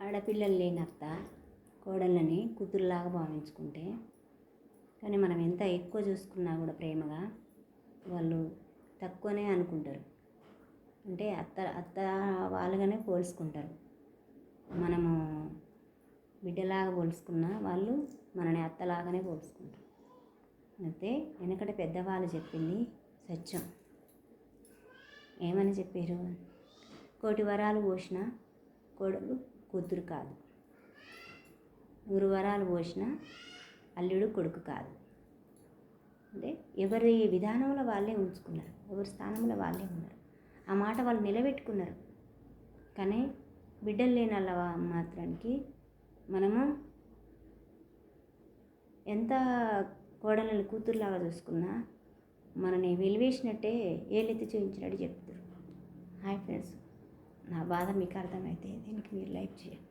ఆడపిల్లలు లేని అత్త కోడళ్ళని కూతురులాగా భావించుకుంటే, కానీ మనం ఎంత ఎక్కువ చూసుకున్నా కూడా ప్రేమగా వాళ్ళు తక్కువనే అనుకుంటారు. అంటే అత్త వాళ్ళగానే పోల్చుకుంటారు. మనము బిడ్డలాగా పోల్చుకున్నా వాళ్ళు మనని అత్తలాగానే పోల్చుకుంటారు. అయితే వెనకటి పెద్దవాళ్ళు చెప్పింది సత్యం. ఏమని చెప్పారు? కోటి వరాలు పోసిన కోడలు కూతురు కాదు, 100 వరాలు పోసిన అల్లుడు కొడుకు కాదు. అంటే ఎవరి విధానంలో వాళ్ళే ఉంచుకున్నారు, ఎవరి స్థానంలో వాళ్ళే ఉన్నారు. ఆ మాట వాళ్ళు నిలబెట్టుకున్నారు. కానీ బిడ్డలు లేని వాళ్ళ మాత్రానికి మనము ఎంత కోడలను కూతురులాగా చూసుకున్నా మనని వెలివేసినట్టే ఏళ్ళెత్తి చూపించినట్టు చెప్తారు. హాయ్ ఫ్రెండ్స్, నా బాధ మీకు అర్థమైతే దీనికి మీరు లైక్ చేయండి.